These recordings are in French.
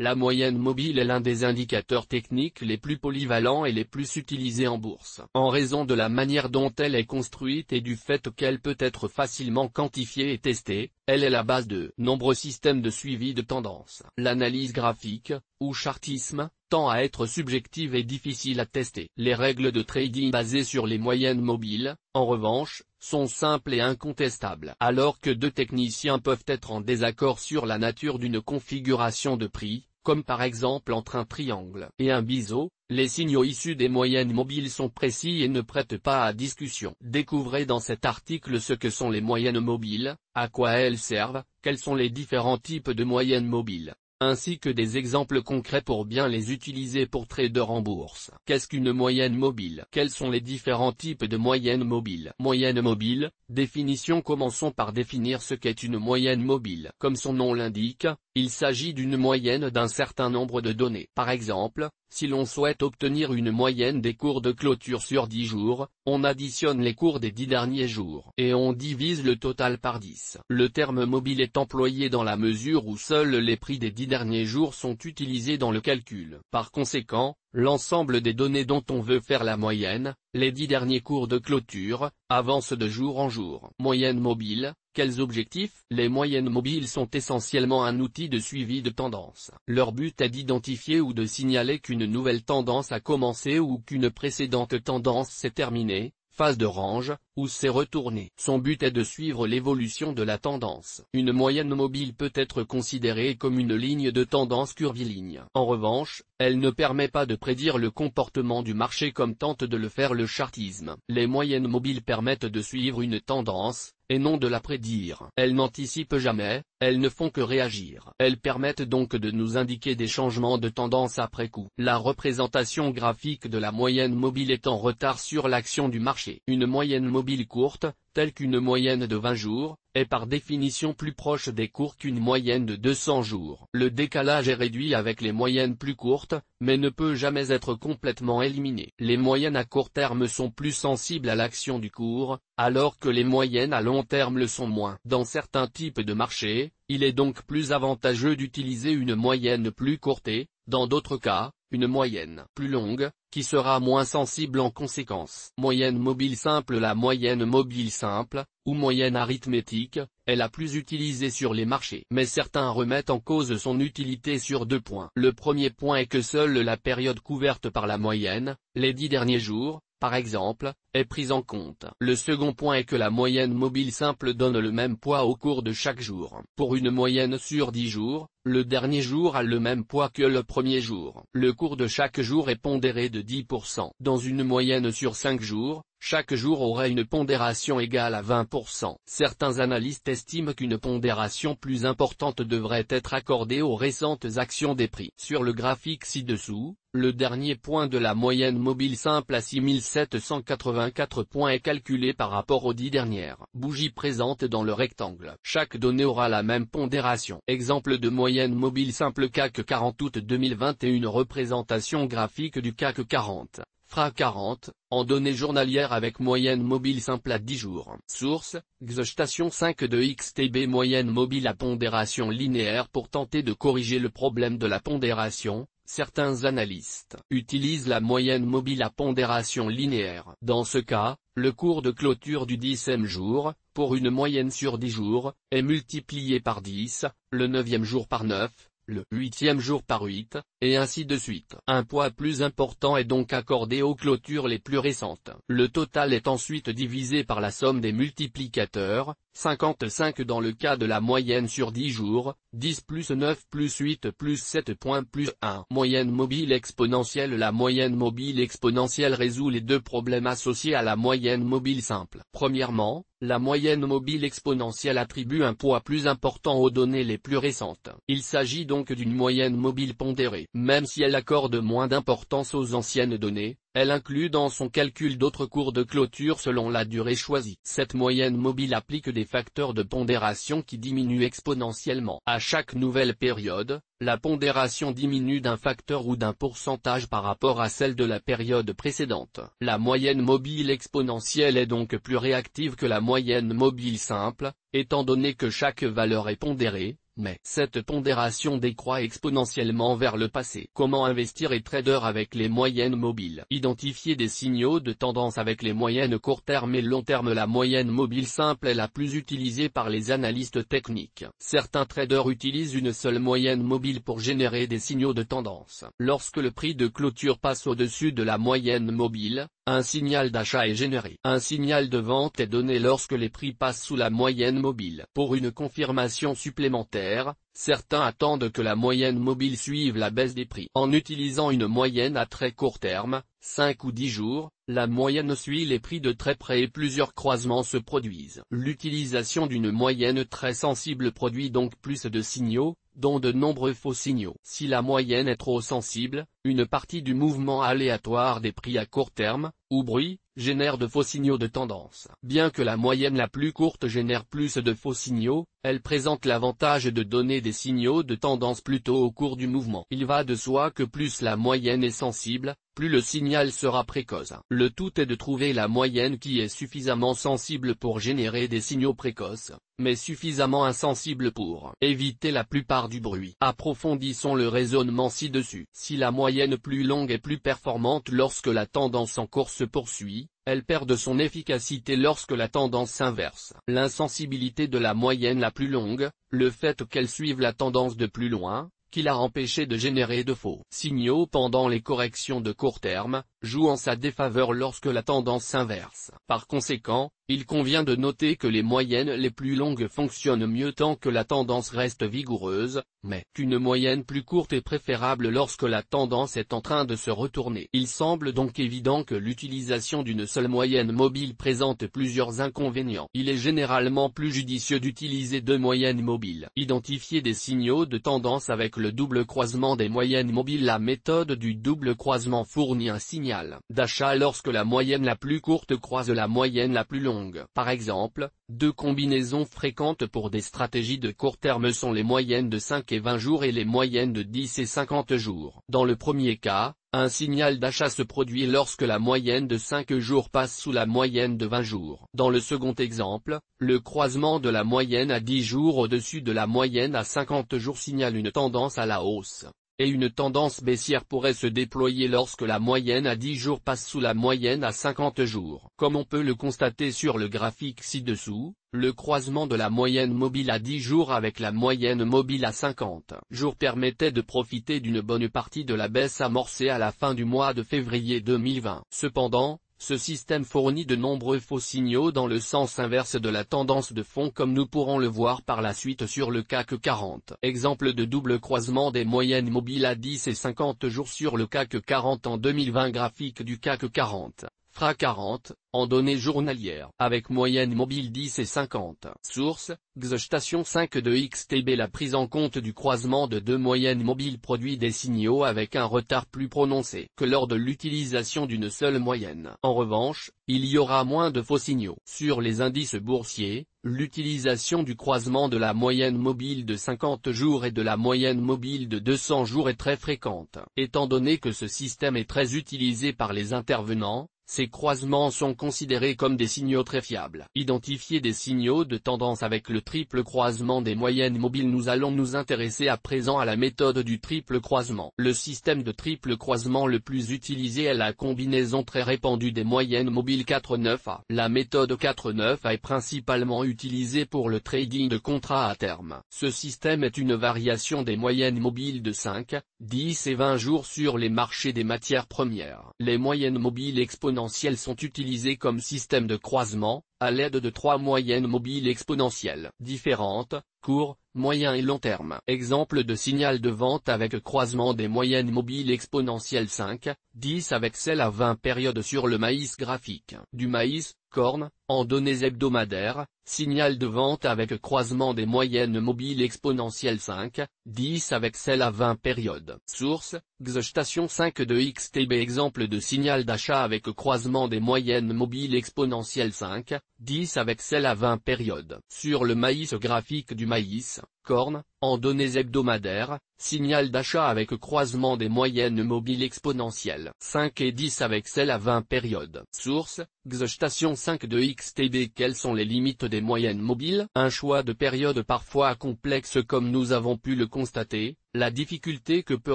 La moyenne mobile est l'un des indicateurs techniques les plus polyvalents et les plus utilisés en bourse. En raison de la manière dont elle est construite et du fait qu'elle peut être facilement quantifiée et testée, elle est la base de nombreux systèmes de suivi de tendance. L'analyse graphique, ou chartisme, tend à être subjective et difficile à tester. Les règles de trading basées sur les moyennes mobiles, en revanche, sont simples et incontestables. Alors que deux techniciens peuvent être en désaccord sur la nature d'une configuration de prix, comme par exemple entre un triangle et un biseau, les signaux issus des moyennes mobiles sont précis et ne prêtent pas à discussion. Découvrez dans cet article ce que sont les moyennes mobiles, à quoi elles servent, quels sont les différents types de moyennes mobiles, ainsi que des exemples concrets pour bien les utiliser pour trader en bourse. Qu'est-ce qu'une moyenne mobile? Quels sont les différents types de moyennes mobiles? Moyenne mobile, définition. Commençons par définir ce qu'est une moyenne mobile. Comme son nom l'indique, il s'agit d'une moyenne d'un certain nombre de données. Par exemple, si l'on souhaite obtenir une moyenne des cours de clôture sur 10 jours, on additionne les cours des 10 derniers jours, et on divise le total par 10. Le terme mobile est employé dans la mesure où seuls les prix des 10 derniers jours sont utilisés dans le calcul. Par conséquent, l'ensemble des données dont on veut faire la moyenne, les 10 derniers cours de clôture, avance de jour en jour. Moyenne mobile, quels objectifs? Les moyennes mobiles sont essentiellement un outil de suivi de tendance. Leur but est d'identifier ou de signaler qu'une nouvelle tendance a commencé ou qu'une précédente tendance s'est terminée, phase de range, ou s'est retournée. Son but est de suivre l'évolution de la tendance. Une moyenne mobile peut être considérée comme une ligne de tendance curviligne. En revanche, elle ne permet pas de prédire le comportement du marché comme tente de le faire le chartisme. Les moyennes mobiles permettent de suivre une tendance, et non de la prédire. Elles n'anticipent jamais, elles ne font que réagir. Elles permettent donc de nous indiquer des changements de tendance après coup. La représentation graphique de la moyenne mobile est en retard sur l'action du marché. Une moyenne mobile courte, telle qu'une moyenne de 20 jours, est par définition plus proche des cours qu'une moyenne de 200 jours. Le décalage est réduit avec les moyennes plus courtes, mais ne peut jamais être complètement éliminé. Les moyennes à court terme sont plus sensibles à l'action du cours, alors que les moyennes à long terme le sont moins. Dans certains types de marchés, il est donc plus avantageux d'utiliser une moyenne plus courtée, dans d'autres cas, une moyenne plus longue, qui sera moins sensible en conséquence. Moyenne mobile simple. La moyenne mobile simple, ou moyenne arithmétique, est la plus utilisée sur les marchés. Mais certains remettent en cause son utilité sur deux points. Le premier point est que seule la période couverte par la moyenne, les 10 derniers jours, par exemple, est prise en compte. Le second point est que la moyenne mobile simple donne le même poids au cours de chaque jour. Pour une moyenne sur 10 jours, le dernier jour a le même poids que le premier jour. Le cours de chaque jour est pondéré de 10%. Dans une moyenne sur 5 jours, chaque jour aurait une pondération égale à 20%. Certains analystes estiment qu'une pondération plus importante devrait être accordée aux récentes actions des prix. Sur le graphique ci-dessous, le dernier point de la moyenne mobile simple à 6784 points est calculé par rapport aux 10 dernières bougies présentes dans le rectangle. Chaque donnée aura la même pondération. Exemple de moyenne mobile simple CAC 40 août 2021. Représentation graphique du CAC 40. FRA 40, en données journalières avec moyenne mobile simple à 10 jours. Source, Station 5 de XTB. Moyenne mobile à pondération linéaire. Pour tenter de corriger le problème de la pondération, certains analystes utilisent la moyenne mobile à pondération linéaire. Dans ce cas, le cours de clôture du 10e jour, pour une moyenne sur 10 jours, est multiplié par 10, le 9e jour par 9, le 8e jour par 8, et ainsi de suite. Un poids plus important est donc accordé aux clôtures les plus récentes. Le total est ensuite divisé par la somme des multiplicateurs, 55 dans le cas de la moyenne sur 10 jours, 10 plus 9 plus 8 plus 7 points plus 1. Moyenne mobile exponentielle. La moyenne mobile exponentielle résout les deux problèmes associés à la moyenne mobile simple. Premièrement, la moyenne mobile exponentielle attribue un poids plus important aux données les plus récentes. Il s'agit donc d'une moyenne mobile pondérée. Même si elle accorde moins d'importance aux anciennes données, elle inclut dans son calcul d'autres cours de clôture selon la durée choisie. Cette moyenne mobile applique des facteurs de pondération qui diminuent exponentiellement. À chaque nouvelle période, la pondération diminue d'un facteur ou d'un pourcentage par rapport à celle de la période précédente. La moyenne mobile exponentielle est donc plus réactive que la moyenne mobile simple, étant donné que chaque valeur est pondérée, mais cette pondération décroît exponentiellement vers le passé. Comment investir et trader avec les moyennes mobiles? Identifier des signaux de tendance avec les moyennes court terme et long terme. La moyenne mobile simple est la plus utilisée par les analystes techniques. Certains traders utilisent une seule moyenne mobile pour générer des signaux de tendance. Lorsque le prix de clôture passe au-dessus de la moyenne mobile, un signal d'achat est généré. Un signal de vente est donné lorsque les prix passent sous la moyenne mobile. Pour une confirmation supplémentaire, certains attendent que la moyenne mobile suive la baisse des prix. En utilisant une moyenne à très court terme, 5 ou 10 jours, la moyenne suit les prix de très près et plusieurs croisements se produisent. L'utilisation d'une moyenne très sensible produit donc plus de signaux, dont de nombreux faux signaux. Si la moyenne est trop sensible, une partie du mouvement aléatoire des prix à court terme, ou bruit, génère de faux signaux de tendance. Bien que la moyenne la plus courte génère plus de faux signaux, elle présente l'avantage de donner des signaux de tendance plus tôt au cours du mouvement. Il va de soi que plus la moyenne est sensible, plus le signal sera précoce. Le tout est de trouver la moyenne qui est suffisamment sensible pour générer des signaux précoces, mais suffisamment insensible pour éviter la plupart du bruit. Approfondissons le raisonnement ci-dessus. Si la moyenne plus longue est plus performante lorsque la tendance en cours se poursuit, elle perd de son efficacité lorsque la tendance s'inverse. L'insensibilité de la moyenne la plus longue, le fait qu'elle suive la tendance de plus loin, qui l'a empêché de générer de faux signaux pendant les corrections de court terme, joue en sa défaveur lorsque la tendance s'inverse. Par conséquent, il convient de noter que les moyennes les plus longues fonctionnent mieux tant que la tendance reste vigoureuse, mais qu'une moyenne plus courte est préférable lorsque la tendance est en train de se retourner. Il semble donc évident que l'utilisation d'une seule moyenne mobile présente plusieurs inconvénients. Il est généralement plus judicieux d'utiliser deux moyennes mobiles. Identifier des signaux de tendance avec le double croisement des moyennes mobiles. La méthode du double croisement fournit un signal d'achat lorsque la moyenne la plus courte croise la moyenne la plus longue. Par exemple, deux combinaisons fréquentes pour des stratégies de court terme sont les moyennes de 5 et 20 jours et les moyennes de 10 et 50 jours. Dans le premier cas, un signal d'achat se produit lorsque la moyenne de 5 jours passe sous la moyenne de 20 jours. Dans le second exemple, le croisement de la moyenne à 10 jours au-dessus de la moyenne à 50 jours signale une tendance à la hausse, et une tendance baissière pourrait se déployer lorsque la moyenne à 10 jours passe sous la moyenne à 50 jours. Comme on peut le constater sur le graphique ci-dessous, le croisement de la moyenne mobile à 10 jours avec la moyenne mobile à 50 jours permettait de profiter d'une bonne partie de la baisse amorcée à la fin du mois de février 2020. Cependant, ce système fournit de nombreux faux signaux dans le sens inverse de la tendance de fond comme nous pourrons le voir par la suite sur le CAC 40. Exemple de double croisement des moyennes mobiles à 10 et 50 jours sur le CAC 40 en 2020. Graphique du CAC 40. FRA 40, en données journalières, avec moyenne mobile 10 et 50. Source, Station 5 de XTB. La prise en compte du croisement de deux moyennes mobiles produit des signaux avec un retard plus prononcé que lors de l'utilisation d'une seule moyenne. En revanche, il y aura moins de faux signaux. Sur les indices boursiers, l'utilisation du croisement de la moyenne mobile de 50 jours et de la moyenne mobile de 200 jours est très fréquente. Étant donné que ce système est très utilisé par les intervenants, ces croisements sont considérés comme des signaux très fiables. Identifier des signaux de tendance avec le triple croisement des moyennes mobiles. Nous allons nous intéresser à présent à la méthode du triple croisement. Le système de triple croisement le plus utilisé est la combinaison très répandue des moyennes mobiles 4-9A. La méthode 4-9A est principalement utilisée pour le trading de contrats à terme. Ce système est une variation des moyennes mobiles de 5, 10 et 20 jours sur les marchés des matières premières. Les moyennes mobiles exponentielles sont utilisées comme système de croisement, à l'aide de trois moyennes mobiles exponentielles différentes, court, moyen et long terme. Exemple de signal de vente avec croisement des moyennes mobiles exponentielles 5, 10 avec celle à 20 périodes sur le maïs. Graphique du maïs, corne, en données hebdomadaires, signal de vente avec croisement des moyennes mobiles exponentielles 5, 10 avec celle à 20 périodes. Source, Station 5 de XTB. Exemple de signal d'achat avec croisement des moyennes mobiles exponentielles 5, 10 avec celle à 20 périodes. Sur le maïs. Graphique du maïs, corne, en données hebdomadaires, signal d'achat avec croisement des moyennes mobiles exponentielles 5 et 10 avec celle à 20 périodes. Source, Station 5 de XTB. Quelles sont les limites des moyennes mobiles? Un choix de période parfois complexe comme nous avons pu le constater, la difficulté que peut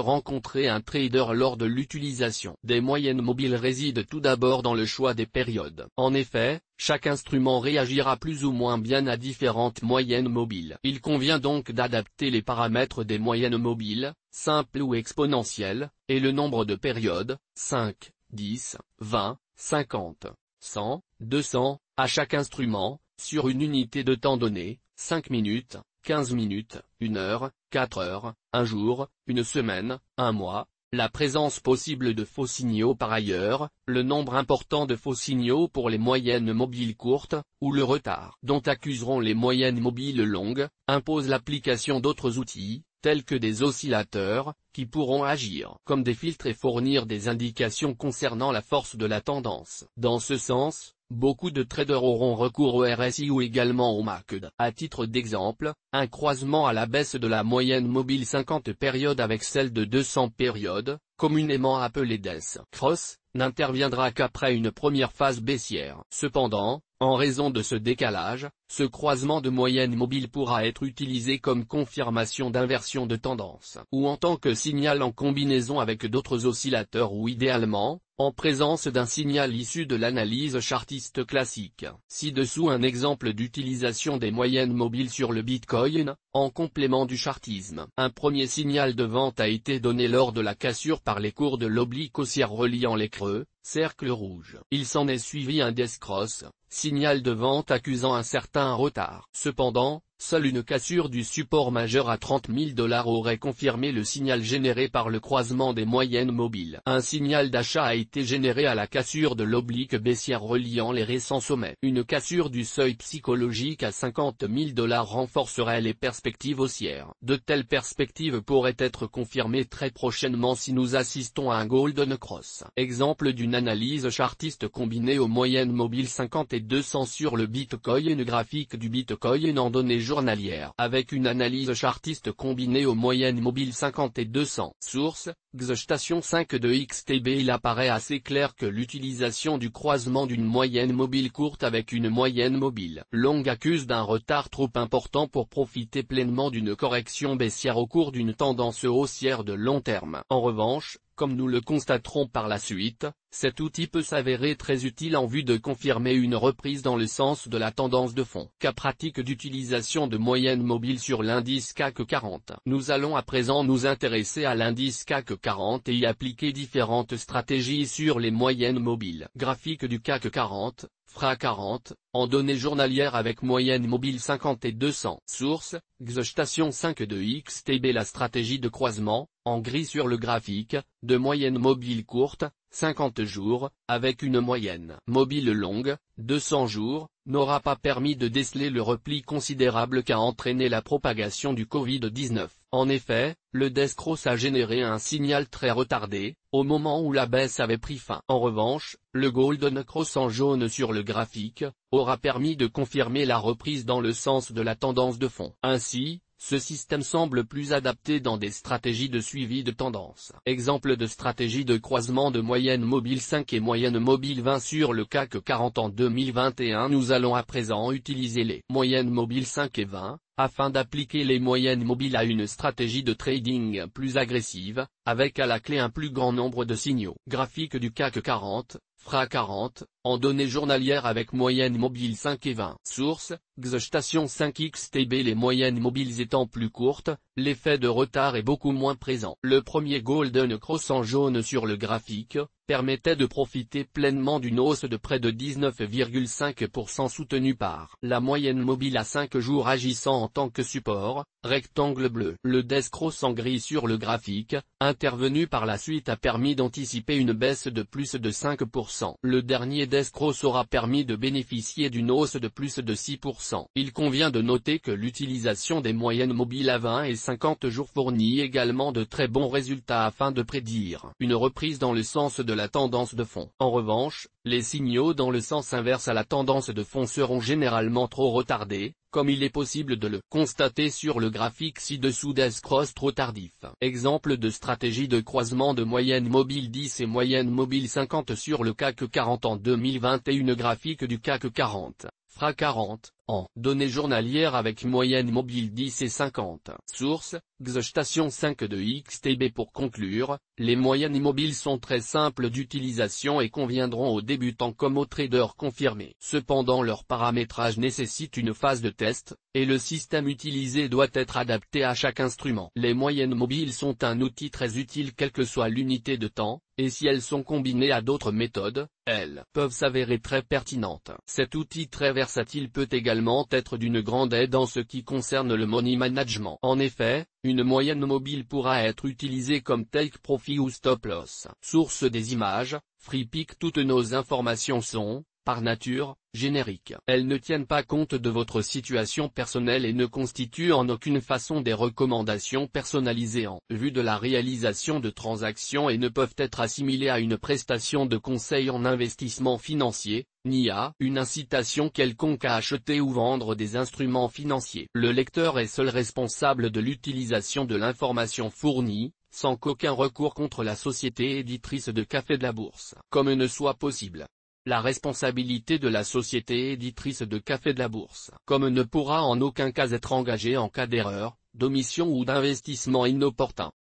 rencontrer un trader lors de l'utilisation des moyennes mobiles réside tout d'abord dans le choix des périodes. En effet, chaque instrument réagira plus ou moins bien à différentes moyennes mobiles. Il convient donc d'adapter les paramètres des moyennes mobiles, simples ou exponentielles, et le nombre de périodes, 5, 10, 20, 50, 100, 200, à chaque instrument, sur une unité de temps donné, 5 minutes, 15 minutes, 1 heure, 4 heures, un jour, une semaine, un mois, la présence possible de faux signaux par ailleurs, le nombre important de faux signaux pour les moyennes mobiles courtes, ou le retard dont accuseront les moyennes mobiles longues, impose l'application d'autres outils, tels que des oscillateurs, qui pourront agir comme des filtres et fournir des indications concernant la force de la tendance. Dans ce sens, beaucoup de traders auront recours au RSI ou également au MACD. À titre d'exemple, un croisement à la baisse de la moyenne mobile 50 périodes avec celle de 200 périodes, communément appelée Death Cross, n'interviendra qu'après une première phase baissière. Cependant, en raison de ce décalage, ce croisement de moyenne mobile pourra être utilisé comme confirmation d'inversion de tendance, ou en tant que signal en combinaison avec d'autres oscillateurs ou idéalement, en présence d'un signal issu de l'analyse chartiste classique. Ci-dessous un exemple d'utilisation des moyennes mobiles sur le Bitcoin, en complément du chartisme. Un premier signal de vente a été donné lors de la cassure par les cours de l'oblique haussière reliant les creux, cercle rouge. Il s'en est suivi un death cross, signal de vente accusant un certain retard. Cependant, seule une cassure du support majeur à 30 000 $ aurait confirmé le signal généré par le croisement des moyennes mobiles. Un signal d'achat a été généré à la cassure de l'oblique baissière reliant les récents sommets. Une cassure du seuil psychologique à 50 000 $ renforcerait les perspectives haussières. De telles perspectives pourraient être confirmées très prochainement si nous assistons à un Golden Cross. Exemple d'une analyse chartiste combinée aux moyennes mobiles 50 et 200 sur le Bitcoin. Graphique du Bitcoin en données journalières. Avec une analyse chartiste combinée aux moyennes mobiles 50 et 200. Source, Station 5 de XTB. Il apparaît assez clair que l'utilisation du croisement d'une moyenne mobile courte avec une moyenne mobile longue accuse d'un retard trop important pour profiter pleinement d'une correction baissière au cours d'une tendance haussière de long terme. En revanche, comme nous le constaterons par la suite, cet outil peut s'avérer très utile en vue de confirmer une reprise dans le sens de la tendance de fond. Cas pratique d'utilisation de moyenne mobile sur l'indice CAC 40. Nous allons à présent nous intéresser à l'indice CAC 40 et y appliquer différentes stratégies sur les moyennes mobiles. Graphique du CAC 40. FRA 40, en données journalières avec moyenne mobile 50 et 200. Source, Station 5 de XTB. La stratégie de croisement, en gris sur le graphique, de moyenne mobile courte, 50 jours, avec une moyenne mobile longue, 200 jours, n'aura pas permis de déceler le repli considérable qu'a entraîné la propagation du Covid-19. En effet, le death cross a généré un signal très retardé, au moment où la baisse avait pris fin. En revanche, le Golden Cross en jaune sur le graphique, aura permis de confirmer la reprise dans le sens de la tendance de fond. Ainsi, ce système semble plus adapté dans des stratégies de suivi de tendance. Exemple de stratégie de croisement de moyenne mobile 5 et moyenne mobile 20 sur le CAC 40 en 2021. Nous allons à présent utiliser les moyennes mobiles 5 et 20, afin d'appliquer les moyennes mobiles à une stratégie de trading plus agressive, avec à la clé un plus grand nombre de signaux. Graphique du CAC 40, FRA 40, en données journalières avec moyenne mobile 5 et 20. Source, Station 5 XTB. Les moyennes mobiles étant plus courtes, l'effet de retard est beaucoup moins présent. Le premier Golden Cross en jaune sur le graphique, permettait de profiter pleinement d'une hausse de près de 19,5% soutenue par la moyenne mobile à 5 jours agissant en tant que support, rectangle bleu. Le death cross en gris sur le graphique, intervenu par la suite a permis d'anticiper une baisse de plus de 5%. Le dernier death cross aura permis de bénéficier d'une hausse de plus de 6%. Il convient de noter que l'utilisation des moyennes mobiles à 20 et 50 jours fournit également de très bons résultats afin de prédire une reprise dans le sens de la tendance de fond. En revanche, les signaux dans le sens inverse à la tendance de fond seront généralement trop retardés, comme il est possible de le constater sur le graphique ci-dessous d'escross trop tardif. Exemple de stratégie de croisement de moyenne mobile 10 et moyenne mobile 50 sur le CAC 40 en 2021. Graphique du CAC 40, FRA 40, en données journalières avec moyenne mobile 10 et 50. Source, Station 5 de XTB. Pour conclure, les moyennes mobiles sont très simples d'utilisation et conviendront aux débutants comme aux traders confirmés. Cependant leur paramétrage nécessite une phase de test, et le système utilisé doit être adapté à chaque instrument. Les moyennes mobiles sont un outil très utile quelle que soit l'unité de temps, et si elles sont combinées à d'autres méthodes, elles peuvent s'avérer très pertinentes. Cet outil très versatile peut également être d'une grande aide en ce qui concerne le money management. En effet, une moyenne mobile pourra être utilisée comme take profit ou stop loss. Source des images, FreePic. Toutes nos informations sont, par nature, génériques. Elles ne tiennent pas compte de votre situation personnelle et ne constituent en aucune façon des recommandations personnalisées en vue de la réalisation de transactions et ne peuvent être assimilées à une prestation de conseil en investissement financier, ni à une incitation quelconque à acheter ou vendre des instruments financiers. Le lecteur est seul responsable de l'utilisation de l'information fournie, sans qu'aucun recours contre la société éditrice de Café de la Bourse, comme ne soit possible. La responsabilité de la société éditrice de Café de la Bourse, comme ne pourra en aucun cas être engagée en cas d'erreur, d'omission ou d'investissement inopportun.